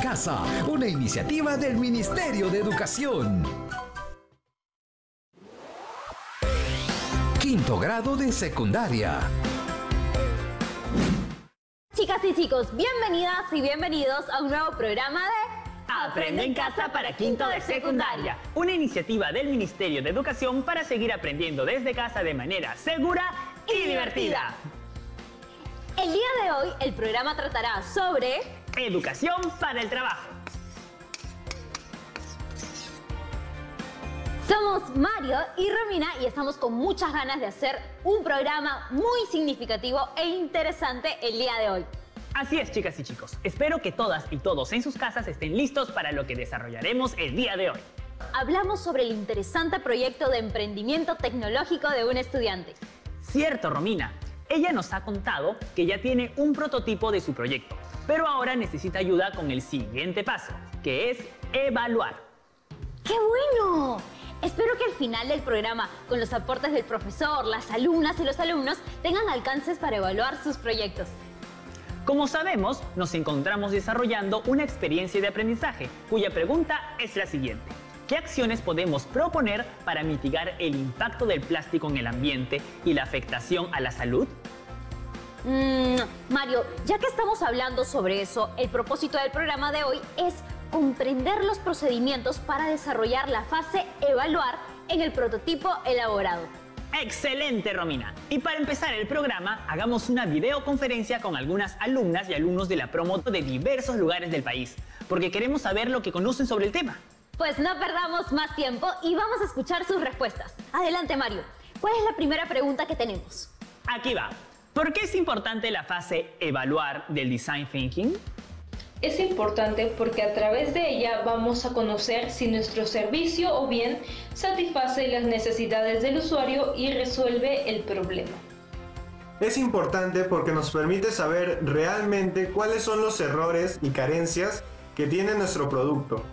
Casa, una iniciativa del Ministerio de Educación. Quinto grado de secundaria. Chicas y chicos, bienvenidas y bienvenidos a un nuevo programa de Aprende en Casa para Quinto de Secundaria, una iniciativa del Ministerio de Educación para seguir aprendiendo desde casa de manera segura y divertida. El día de hoy el programa tratará sobre educación para el trabajo. Somos Mario y Romina y estamos con muchas ganas de hacer un programa muy significativo e interesante el día de hoy. Así es, chicas y chicos. Espero que todas y todos en sus casas estén listos para lo que desarrollaremos el día de hoy. Hablamos sobre el interesante proyecto de emprendimiento tecnológico de un estudiante. Cierto, Romina. Ella nos ha contado que ya tiene un prototipo de su proyecto, pero ahora necesita ayuda con el siguiente paso, que es evaluar. ¡Qué bueno! Espero que al final del programa, con los aportes del profesor, las alumnas y los alumnos, tengan alcances para evaluar sus proyectos. Como sabemos, nos encontramos desarrollando una experiencia de aprendizaje, cuya pregunta es la siguiente. ¿Qué acciones podemos proponer para mitigar el impacto del plástico en el ambiente y la afectación a la salud? Mario, ya que estamos hablando sobre eso, el propósito del programa de hoy es comprender los procedimientos para desarrollar la fase evaluar en el prototipo elaborado. ¡Excelente, Romina! Y para empezar el programa, hagamos una videoconferencia con algunas alumnas y alumnos de la Promoto de diversos lugares del país, porque queremos saber lo que conocen sobre el tema. Pues no perdamos más tiempo y vamos a escuchar sus respuestas. Adelante, Mario. ¿Cuál es la primera pregunta que tenemos? Aquí va. ¿Por qué es importante la fase evaluar del Design Thinking? Es importante porque a través de ella vamos a conocer si nuestro servicio o bien satisface las necesidades del usuario y resuelve el problema. Es importante porque nos permite saber realmente cuáles son los errores y carencias que tiene nuestro producto.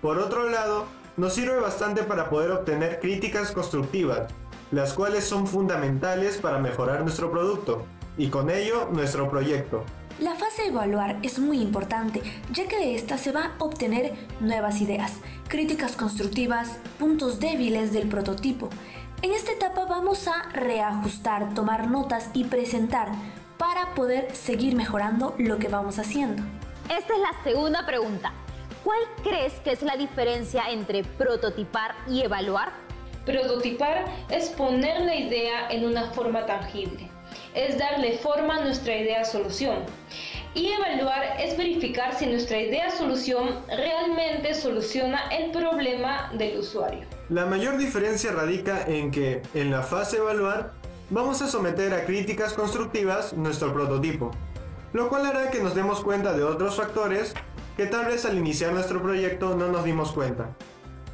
Por otro lado, nos sirve bastante para poder obtener críticas constructivas, las cuales son fundamentales para mejorar nuestro producto y con ello nuestro proyecto. La fase de evaluar es muy importante, ya que de esta se va a obtener nuevas ideas, críticas constructivas, puntos débiles del prototipo. En esta etapa vamos a reajustar, tomar notas y presentar para poder seguir mejorando lo que vamos haciendo. Esta es la segunda pregunta. ¿Cuál crees que es la diferencia entre prototipar y evaluar? Prototipar es poner la idea en una forma tangible, es darle forma a nuestra idea-solución. Y evaluar es verificar si nuestra idea-solución realmente soluciona el problema del usuario. La mayor diferencia radica en que, en la fase evaluar, vamos a someter a críticas constructivas nuestro prototipo, lo cual hará que nos demos cuenta de otros factores que tal vez al iniciar nuestro proyecto no nos dimos cuenta,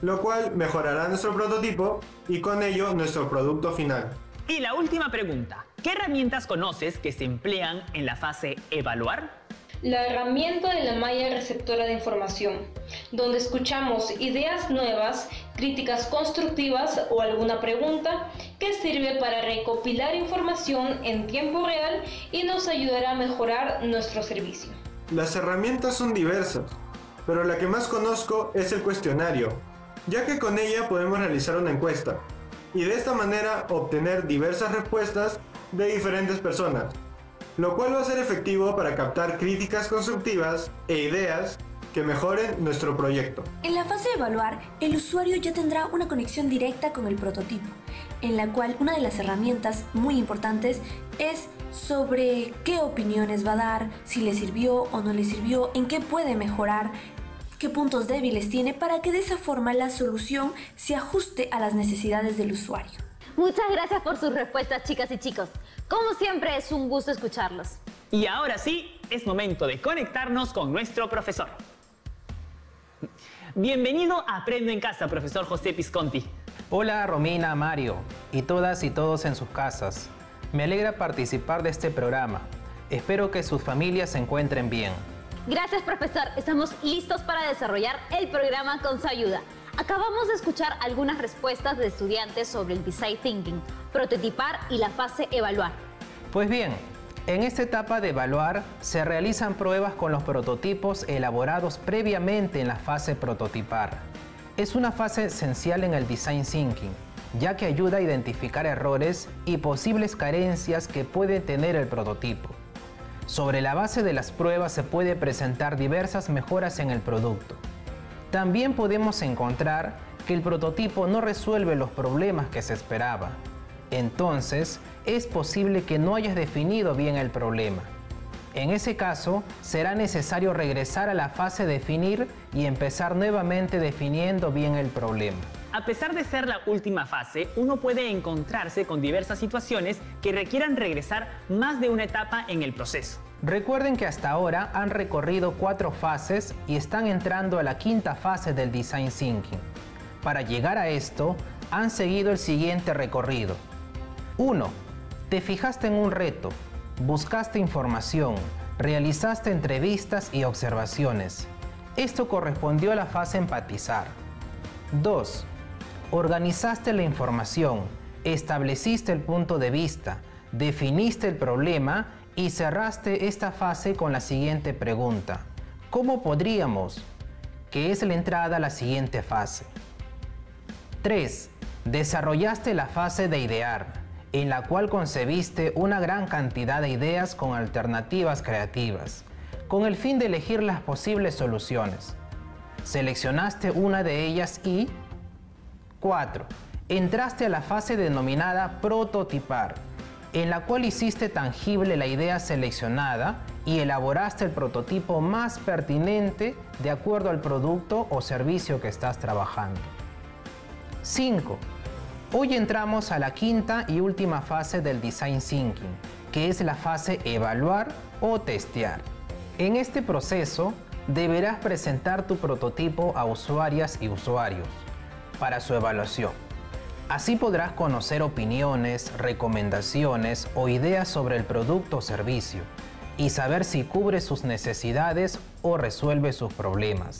lo cual mejorará nuestro prototipo y con ello nuestro producto final. Y la última pregunta, ¿qué herramientas conoces que se emplean en la fase evaluar? La herramienta de la malla receptora de información, donde escuchamos ideas nuevas, críticas constructivas o alguna pregunta que sirve para recopilar información en tiempo real y nos ayudará a mejorar nuestro servicio. Las herramientas son diversas, pero la que más conozco es el cuestionario, ya que con ella podemos realizar una encuesta y de esta manera obtener diversas respuestas de diferentes personas, lo cual va a ser efectivo para captar críticas constructivas e ideas que mejoren nuestro proyecto. En la fase de evaluar, el usuario ya tendrá una conexión directa con el prototipo, en la cual una de las herramientas muy importantes es sobre qué opiniones va a dar, si le sirvió o no le sirvió, en qué puede mejorar, qué puntos débiles tiene, para que de esa forma la solución se ajuste a las necesidades del usuario. Muchas gracias por sus respuestas, chicas y chicos. Como siempre, es un gusto escucharlos. Y ahora sí, es momento de conectarnos con nuestro profesor. Bienvenido a Aprendo en Casa, profesor José Visconti. Hola Romina, Mario y todas y todos en sus casas. Me alegra participar de este programa. Espero que sus familias se encuentren bien. Gracias, profesor. Estamos listos para desarrollar el programa con su ayuda. Acabamos de escuchar algunas respuestas de estudiantes sobre el Design Thinking, prototipar y la fase evaluar. Pues bien, En esta etapa de evaluar se realizan pruebas con los prototipos elaborados previamente en la fase prototipar. Es una fase esencial en el Design Thinking, ya que ayuda a identificar errores y posibles carencias que puede tener el prototipo. Sobre la base de las pruebas se puede presentar diversas mejoras en el producto. También podemos encontrar que el prototipo no resuelve los problemas que se esperaba. Entonces, es posible que no hayas definido bien el problema. En ese caso, será necesario regresar a la fase definir y empezar nuevamente definiendo bien el problema. A pesar de ser la última fase, uno puede encontrarse con diversas situaciones que requieran regresar más de una etapa en el proceso. Recuerden que hasta ahora han recorrido 4 fases y están entrando a la 5ª fase del Design Thinking. Para llegar a esto, han seguido el siguiente recorrido. 1. Te fijaste en un reto, buscaste información, realizaste entrevistas y observaciones. Esto correspondió a la fase empatizar. 2. Organizaste la información, estableciste el punto de vista, definiste el problema y cerraste esta fase con la siguiente pregunta. ¿Cómo podríamos? Que es la entrada a la siguiente fase. 3. Desarrollaste la fase de idear, en la cual concebiste una gran cantidad de ideas con alternativas creativas, con el fin de elegir las posibles soluciones. Seleccionaste una de ellas y 4. Entraste a la fase denominada prototipar, en la cual hiciste tangible la idea seleccionada y elaboraste el prototipo más pertinente de acuerdo al producto o servicio que estás trabajando. 5. Hoy entramos a la 5ª y última fase del Design Thinking, que es la fase evaluar o testear. En este proceso, deberás presentar tu prototipo a usuarias y usuarios para su evaluación. Así podrás conocer opiniones, recomendaciones o ideas sobre el producto o servicio y saber si cubre sus necesidades o resuelve sus problemas.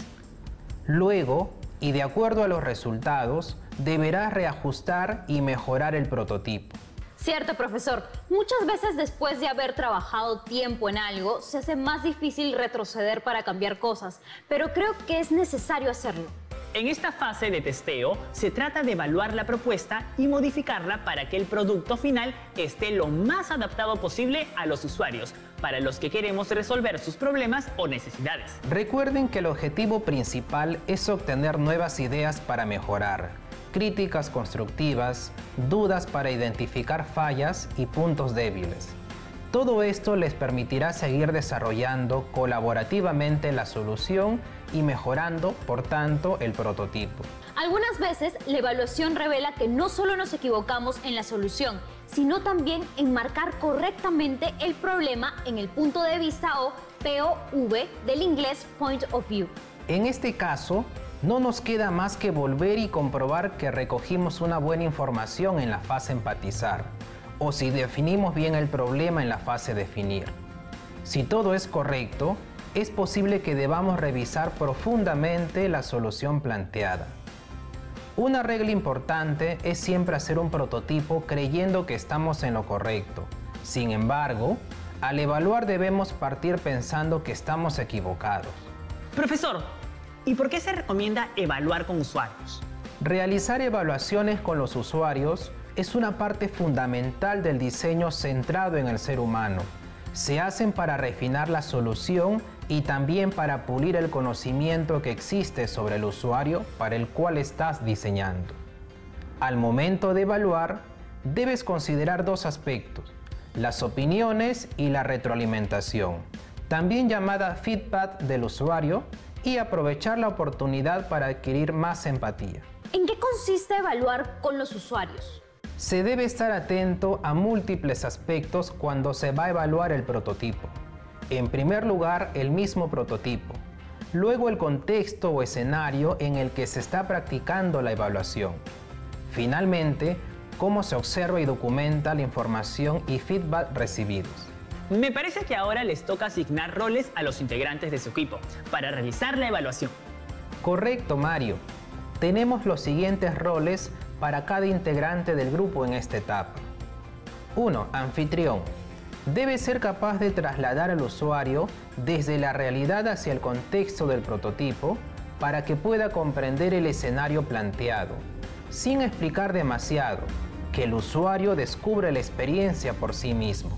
Luego, y de acuerdo a los resultados, deberás reajustar y mejorar el prototipo. Cierto, profesor. Muchas veces después de haber trabajado tiempo en algo, se hace más difícil retroceder para cambiar cosas, pero creo que es necesario hacerlo. En esta fase de testeo, se trata de evaluar la propuesta y modificarla para que el producto final esté lo más adaptado posible a los usuarios, para los que queremos resolver sus problemas o necesidades. Recuerden que el objetivo principal es obtener nuevas ideas para mejorar, críticas constructivas, dudas para identificar fallas y puntos débiles. Todo esto les permitirá seguir desarrollando colaborativamente la solución y mejorando, por tanto, el prototipo. Algunas veces la evaluación revela que no solo nos equivocamos en la solución, sino también en marcar correctamente el problema en el punto de vista o POV del inglés Point of View. En este caso, no nos queda más que volver y comprobar que recogimos una buena información en la fase empatizar, o si definimos bien el problema en la fase definir. Si todo es correcto, es posible que debamos revisar profundamente la solución planteada. Una regla importante es siempre hacer un prototipo creyendo que estamos en lo correcto. Sin embargo, al evaluar debemos partir pensando que estamos equivocados. Profesor, ¿y por qué se recomienda evaluar con usuarios? Realizar evaluaciones con los usuarios es una parte fundamental del diseño centrado en el ser humano. Se hacen para refinar la solución y también para pulir el conocimiento que existe sobre el usuario para el cual estás diseñando. Al momento de evaluar, debes considerar 2 aspectos: las opiniones y la retroalimentación, también llamada feedback del usuario, y aprovechar la oportunidad para adquirir más empatía. ¿En qué consiste evaluar con los usuarios? Se debe estar atento a múltiples aspectos cuando se va a evaluar el prototipo. En primer lugar, el mismo prototipo. Luego, el contexto o escenario en el que se está practicando la evaluación. Finalmente, cómo se observa y documenta la información y feedback recibidos. Me parece que ahora les toca asignar roles a los integrantes de su equipo para realizar la evaluación. Correcto, Mario. Tenemos los siguientes roles para cada integrante del grupo en esta etapa. 1. Anfitrión. debe ser capaz de trasladar al usuario desde la realidad hacia el contexto del prototipo para que pueda comprender el escenario planteado, sin explicar demasiado, que el usuario descubra la experiencia por sí mismo.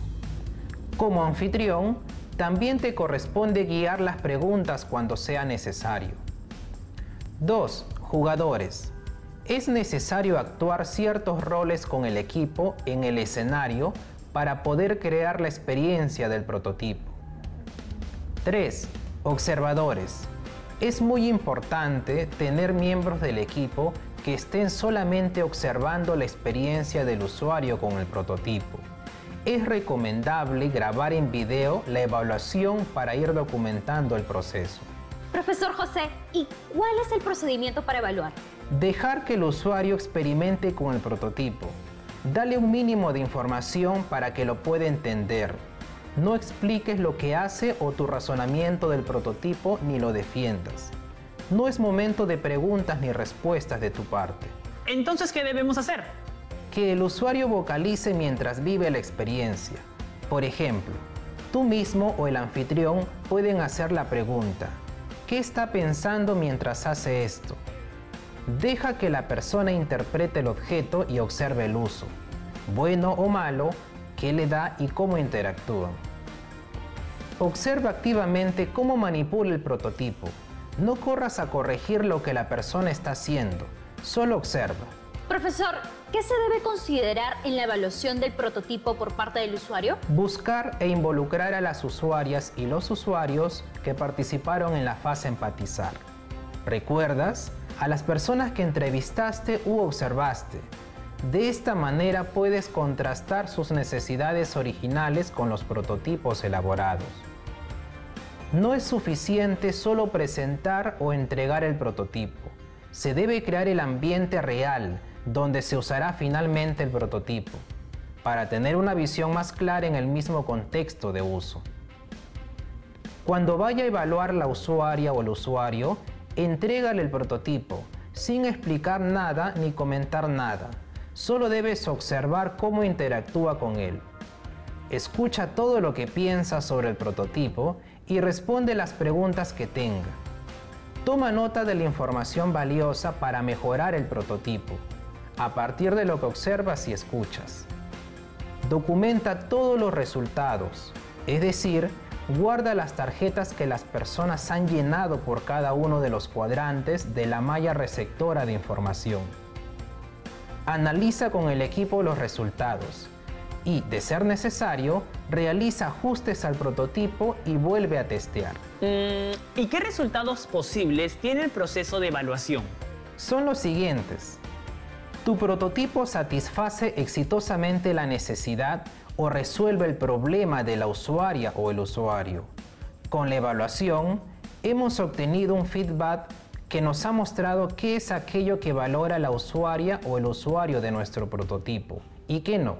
Como anfitrión, también te corresponde guiar las preguntas cuando sea necesario. 2. Jugadores. Es necesario actuar ciertos roles con el equipo en el escenario para poder crear la experiencia del prototipo. 3. Observadores. Es muy importante tener miembros del equipo que estén solamente observando la experiencia del usuario con el prototipo. Es recomendable grabar en video la evaluación para ir documentando el proceso. Profesor José, ¿y cuál es el procedimiento para evaluar? Dejar que el usuario experimente con el prototipo. Dale un mínimo de información para que lo pueda entender. No expliques lo que hace o tu razonamiento del prototipo ni lo defiendas. No es momento de preguntas ni respuestas de tu parte. Entonces, ¿qué debemos hacer? Que el usuario vocalice mientras vive la experiencia. Por ejemplo, tú mismo o el anfitrión pueden hacer la pregunta: ¿qué está pensando mientras hace esto? Deja que la persona interprete el objeto y observe el uso, bueno o malo, qué le da y cómo interactúan. Observa activamente cómo manipula el prototipo. No corras a corregir lo que la persona está haciendo, solo observa. Profesor, ¿qué se debe considerar en la evaluación del prototipo por parte del usuario? Buscar e involucrar a las usuarias y los usuarios que participaron en la fase empatizar. ¿Recuerdas? A las personas que entrevistaste u observaste. De esta manera puedes contrastar sus necesidades originales con los prototipos elaborados. No es suficiente solo presentar o entregar el prototipo. Se debe crear el ambiente real donde se usará finalmente el prototipo, para tener una visión más clara en el mismo contexto de uso. Cuando vaya a evaluar la usuaria o el usuario, entrégale el prototipo, sin explicar nada ni comentar nada. Solo debes observar cómo interactúa con él. Escucha todo lo que piensa sobre el prototipo y responde las preguntas que tenga. Toma nota de la información valiosa para mejorar el prototipo, a partir de lo que observas y escuchas. Documenta todos los resultados, es decir, guarda las tarjetas que las personas han llenado por cada uno de los cuadrantes de la malla receptora de información. Analiza con el equipo los resultados y, de ser necesario, realiza ajustes al prototipo y vuelve a testear. ¿Y qué resultados posibles tiene el proceso de evaluación? Son los siguientes. Tu prototipo satisface exitosamente la necesidad o resuelve el problema de la usuaria o el usuario. Con la evaluación, hemos obtenido un feedback que nos ha mostrado qué es aquello que valora la usuaria o el usuario de nuestro prototipo y qué no,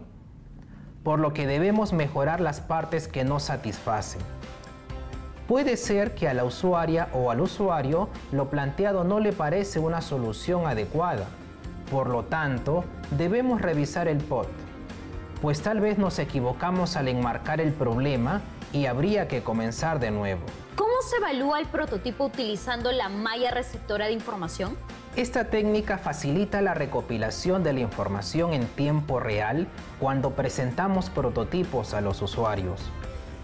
por lo que debemos mejorar las partes que no satisfacen. Puede ser que a la usuaria o al usuario lo planteado no le parece una solución adecuada. Por lo tanto, debemos revisar el POT, pues tal vez nos equivocamos al enmarcar el problema y habría que comenzar de nuevo. ¿Cómo se evalúa el prototipo utilizando la malla receptora de información? Esta técnica facilita la recopilación de la información en tiempo real cuando presentamos prototipos a los usuarios.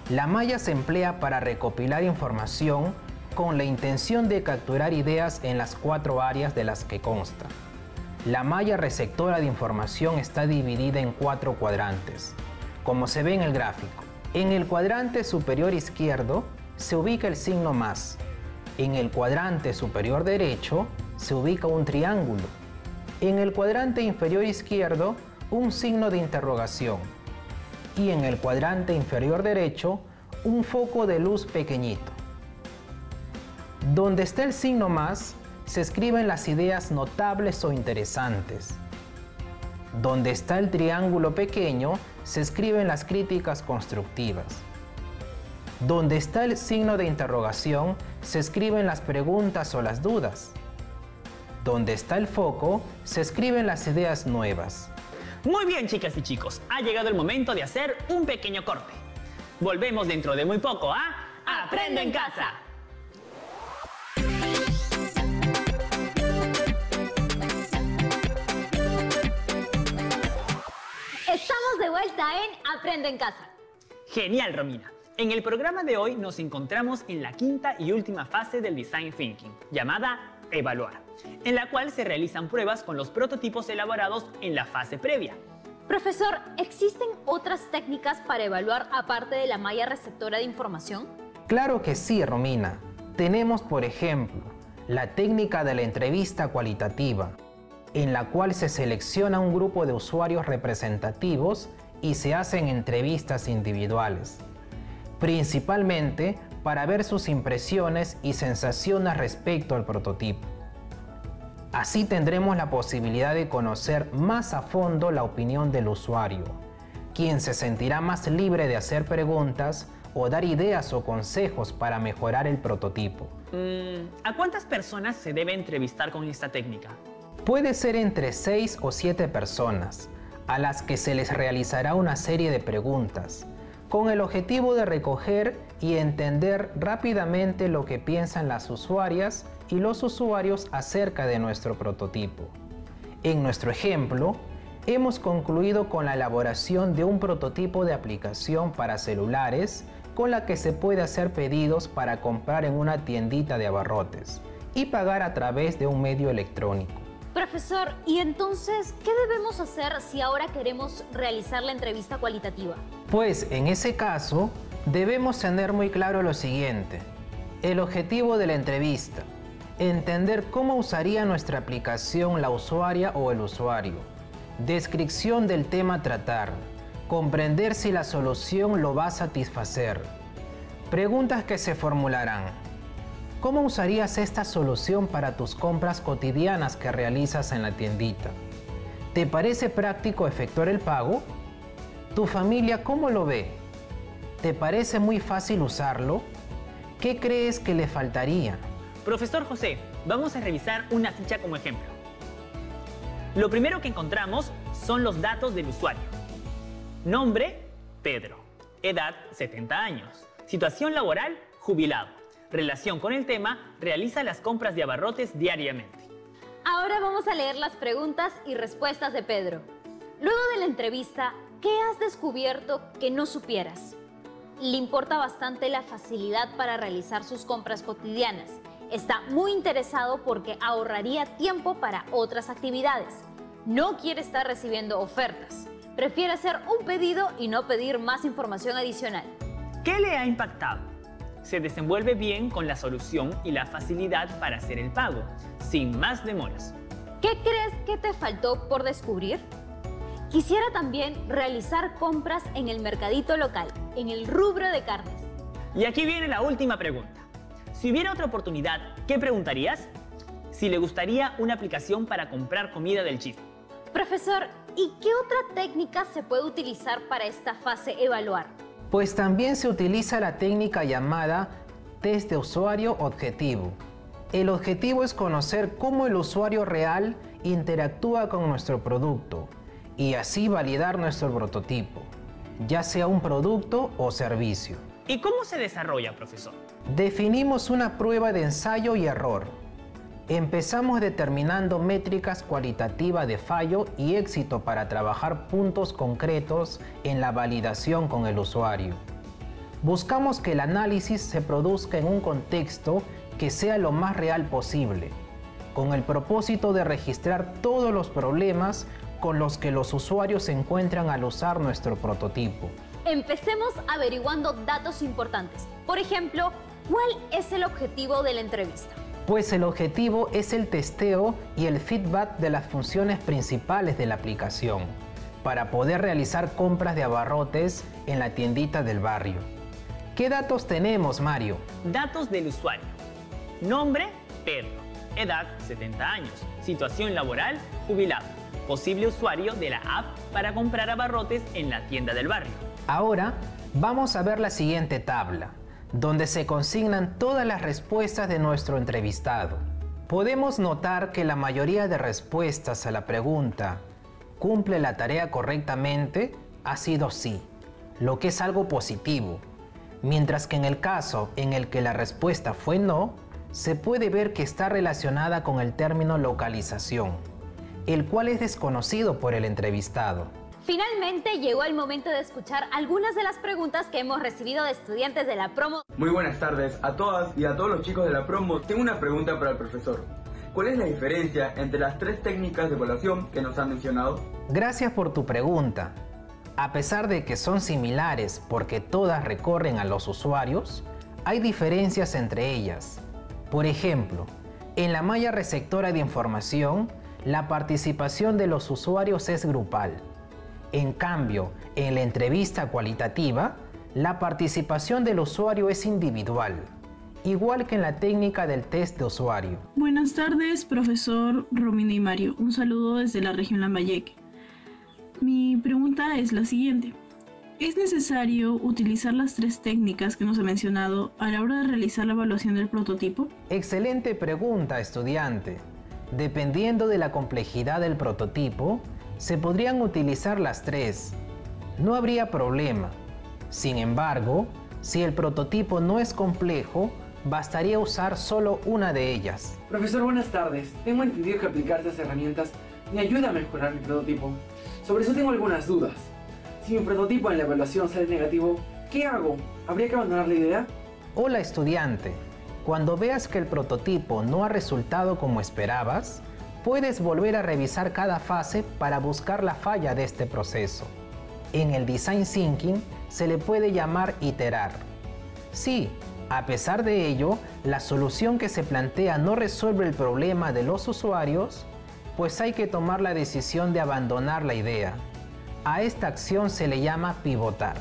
La malla se emplea para recopilar información con la intención de capturar ideas en las 4 áreas de las que consta. La malla receptora de información está dividida en 4 cuadrantes, como se ve en el gráfico. En el cuadrante superior izquierdo se ubica el signo más. En el cuadrante superior derecho se ubica un triángulo. En el cuadrante inferior izquierdo, un signo de interrogación. Y en el cuadrante inferior derecho, un foco de luz pequeñito. Donde está el signo más, se escriben las ideas notables o interesantes. Donde está el triángulo pequeño, se escriben las críticas constructivas. Donde está el signo de interrogación, se escriben las preguntas o las dudas. Donde está el foco, se escriben las ideas nuevas. Muy bien, chicas y chicos, ha llegado el momento de hacer un pequeño corte. Volvemos dentro de muy poco a Aprende en Casa. Estamos de vuelta en Aprende en Casa. Genial, Romina. En el programa de hoy nos encontramos en la quinta y última fase del Design Thinking, llamada Evaluar, en la cual se realizan pruebas con los prototipos elaborados en la fase previa. Profesor, ¿existen otras técnicas para evaluar aparte de la malla receptora de información? Claro que sí, Romina. Tenemos, por ejemplo, la técnica de la entrevista cualitativa, en la cual se selecciona un grupo de usuarios representativos y se hacen entrevistas individuales, principalmente para ver sus impresiones y sensaciones respecto al prototipo. Así tendremos la posibilidad de conocer más a fondo la opinión del usuario, quien se sentirá más libre de hacer preguntas o dar ideas o consejos para mejorar el prototipo. ¿A cuántas personas se debe entrevistar con esta técnica? Puede ser entre 6 o 7 personas, a las que se les realizará una serie de preguntas, con el objetivo de recoger y entender rápidamente lo que piensan las usuarias y los usuarios acerca de nuestro prototipo. En nuestro ejemplo, hemos concluido con la elaboración de un prototipo de aplicación para celulares con la que se puede hacer pedidos para comprar en una tiendita de abarrotes y pagar a través de un medio electrónico. Profesor, ¿y entonces qué debemos hacer si ahora queremos realizar la entrevista cualitativa? Pues en ese caso, debemos tener muy claro lo siguiente: el objetivo de la entrevista, entender cómo usaría nuestra aplicación la usuaria o el usuario, descripción del tema a tratar, comprender si la solución lo va a satisfacer, preguntas que se formularán. ¿Cómo usarías esta solución para tus compras cotidianas que realizas en la tiendita? ¿Te parece práctico efectuar el pago? ¿Tu familia cómo lo ve? ¿Te parece muy fácil usarlo? ¿Qué crees que le faltaría? Profesor José, vamos a revisar una ficha como ejemplo. Lo primero que encontramos son los datos del usuario. Nombre, Pedro. Edad, 70 años. Situación laboral, jubilado. Relación con el tema, realiza las compras de abarrotes diariamente. Ahora vamos a leer las preguntas y respuestas de Pedro. Luego de la entrevista, ¿qué has descubierto que no supieras? Le importa bastante la facilidad para realizar sus compras cotidianas. Está muy interesado porque ahorraría tiempo para otras actividades. No quiere estar recibiendo ofertas. Prefiere hacer un pedido y no pedir más información adicional. ¿Qué le ha impactado? Se desenvuelve bien con la solución y la facilidad para hacer el pago, sin más demoras. ¿Qué crees que te faltó por descubrir? Quisiera también realizar compras en el mercadito local, en el rubro de carnes. Y aquí viene la última pregunta. Si hubiera otra oportunidad, ¿qué preguntarías? Si le gustaría una aplicación para comprar comida del chef. Profesor, ¿y qué otra técnica se puede utilizar para esta fase evaluar? Pues también se utiliza la técnica llamada test de usuario objetivo. El objetivo es conocer cómo el usuario real interactúa con nuestro producto y así validar nuestro prototipo, ya sea un producto o servicio. ¿Y cómo se desarrolla, profesor? Definimos una prueba de ensayo y error. Empezamos determinando métricas cualitativas de fallo y éxito para trabajar puntos concretos en la validación con el usuario. Buscamos que el análisis se produzca en un contexto que sea lo más real posible, con el propósito de registrar todos los problemas con los que los usuarios se encuentran al usar nuestro prototipo. Empecemos averiguando datos importantes. Por ejemplo, ¿cuál es el objetivo de la entrevista? Pues el objetivo es el testeo y el feedback de las funciones principales de la aplicación, para poder realizar compras de abarrotes en la tiendita del barrio. ¿Qué datos tenemos, Mario? Datos del usuario. Nombre, Pedro. Edad, 70 años. Situación laboral, jubilado. Posible usuario de la app para comprar abarrotes en la tienda del barrio. Ahora vamos a ver la siguiente tabla, donde se consignan todas las respuestas de nuestro entrevistado. Podemos notar que la mayoría de respuestas a la pregunta ¿cumple la tarea correctamente? Ha sido sí, lo que es algo positivo, mientras que en el caso en el que la respuesta fue no, se puede ver que está relacionada con el término localización, el cual es desconocido por el entrevistado. Finalmente llegó el momento de escuchar algunas de las preguntas que hemos recibido de estudiantes de la promo. Muy buenas tardes a todas y a todos los chicos de la promo. Tengo una pregunta para el profesor. ¿Cuál es la diferencia entre las 3 técnicas de evaluación que nos han mencionado? Gracias por tu pregunta. A pesar de que son similares porque todas recorren a los usuarios, hay diferencias entre ellas. Por ejemplo, en la malla receptora de información, la participación de los usuarios es grupal. En cambio, en la entrevista cualitativa, la participación del usuario es individual, igual que en la técnica del test de usuario. Buenas tardes, profesor Romina y Mario. Un saludo desde la región Lambayeque. Mi pregunta es la siguiente. ¿Es necesario utilizar las 3 técnicas que nos ha mencionado a la hora de realizar la evaluación del prototipo? Excelente pregunta, estudiante. Dependiendo de la complejidad del prototipo, se podrían utilizar las 3. No habría problema. Sin embargo, si el prototipo no es complejo, bastaría usar solo una de ellas. Profesor, buenas tardes. Tengo entendido que aplicar estas herramientas me ayuda a mejorar mi prototipo. Sobre eso tengo algunas dudas. Si mi prototipo en la evaluación sale negativo, ¿qué hago? ¿Habría que abandonar la idea? Hola, estudiante. Cuando veas que el prototipo no ha resultado como esperabas, puedes volver a revisar cada fase para buscar la falla de este proceso. En el Design Thinking se le puede llamar iterar. Sí, a pesar de ello, la solución que se plantea no resuelve el problema de los usuarios, pues hay que tomar la decisión de abandonar la idea. A esta acción se le llama pivotar.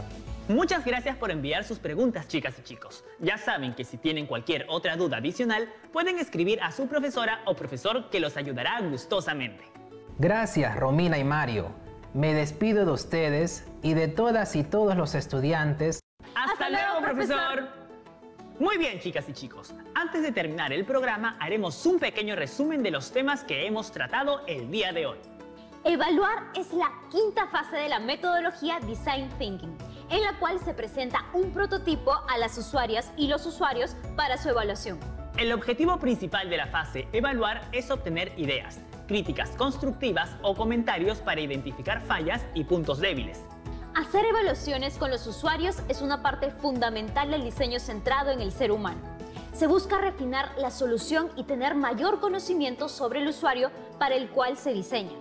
Muchas gracias por enviar sus preguntas, chicas y chicos. Ya saben que si tienen cualquier otra duda adicional, pueden escribir a su profesora o profesor que los ayudará gustosamente. Gracias, Romina y Mario. Me despido de ustedes y de todas y todos los estudiantes. ¡Hasta luego, profesor! Muy bien, chicas y chicos. Antes de terminar el programa, haremos un pequeño resumen de los temas que hemos tratado el día de hoy. Evaluar es la 5ª fase de la metodología Design Thinking, en la cual se presenta un prototipo a las usuarias y los usuarios para su evaluación. El objetivo principal de la fase evaluar es obtener ideas, críticas constructivas o comentarios para identificar fallas y puntos débiles. Hacer evaluaciones con los usuarios es una parte fundamental del diseño centrado en el ser humano. Se busca refinar la solución y tener mayor conocimiento sobre el usuario para el cual se diseña.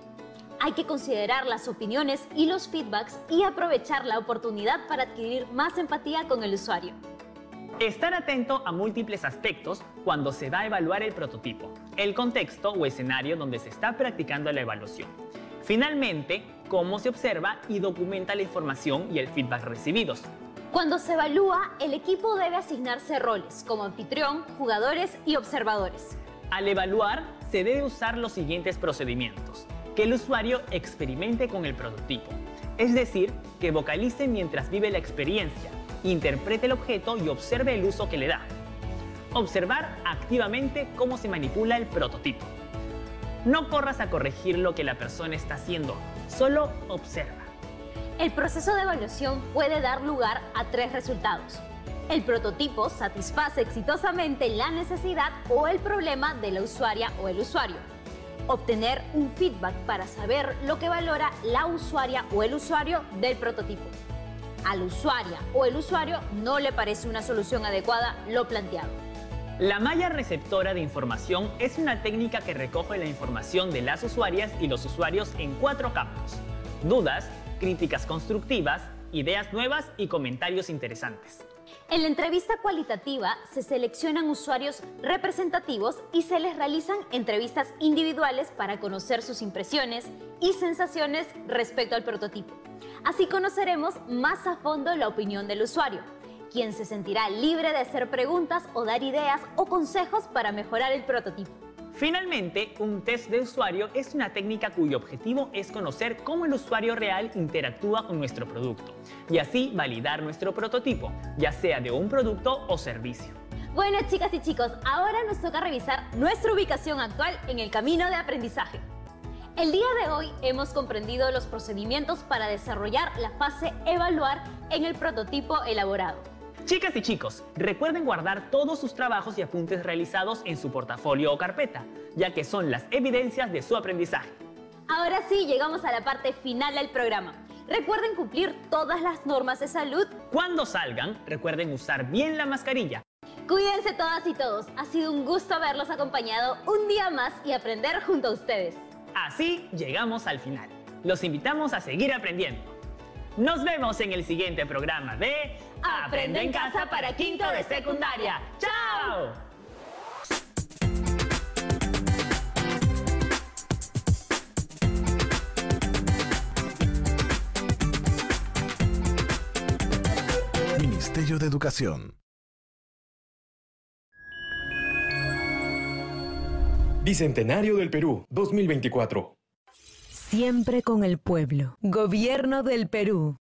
Hay que considerar las opiniones y los feedbacks y aprovechar la oportunidad para adquirir más empatía con el usuario. Estar atento a múltiples aspectos cuando se va a evaluar el prototipo, el contexto o escenario donde se está practicando la evaluación. Finalmente, cómo se observa y documenta la información y el feedback recibidos. Cuando se evalúa, el equipo debe asignarse roles como anfitrión, jugadores y observadores. Al evaluar, se debe usar los siguientes procedimientos. Que el usuario experimente con el prototipo, es decir, que vocalice mientras vive la experiencia, interprete el objeto y observe el uso que le da. Observar activamente cómo se manipula el prototipo. No corras a corregir lo que la persona está haciendo, solo observa. El proceso de evaluación puede dar lugar a 3 resultados. El prototipo satisface exitosamente la necesidad o el problema de la usuaria o el usuario. Obtener un feedback para saber lo que valora la usuaria o el usuario del prototipo. A la usuaria o el usuario no le parece una solución adecuada lo planteado. La malla receptora de información es una técnica que recoge la información de las usuarias y los usuarios en 4 campos: dudas, críticas constructivas, ideas nuevas y comentarios interesantes. En la entrevista cualitativa se seleccionan usuarios representativos y se les realizan entrevistas individuales para conocer sus impresiones y sensaciones respecto al prototipo. Así conoceremos más a fondo la opinión del usuario, quien se sentirá libre de hacer preguntas o dar ideas o consejos para mejorar el prototipo. Finalmente, un test de usuario es una técnica cuyo objetivo es conocer cómo el usuario real interactúa con nuestro producto y así validar nuestro prototipo, ya sea de un producto o servicio. Bueno, chicas y chicos, ahora nos toca revisar nuestra ubicación actual en el camino de aprendizaje. El día de hoy hemos comprendido los procedimientos para desarrollar la fase evaluar en el prototipo elaborado. Chicas y chicos, recuerden guardar todos sus trabajos y apuntes realizados en su portafolio o carpeta, ya que son las evidencias de su aprendizaje. Ahora sí, llegamos a la parte final del programa. Recuerden cumplir todas las normas de salud. Cuando salgan, recuerden usar bien la mascarilla. Cuídense todas y todos. Ha sido un gusto haberlos acompañado un día más y aprender junto a ustedes. Así llegamos al final. Los invitamos a seguir aprendiendo. Nos vemos en el siguiente programa de Aprende en Casa para Quinto de Secundaria. ¡Chao! Ministerio de Educación. Bicentenario del Perú, 2024. Siempre con el pueblo. Gobierno del Perú.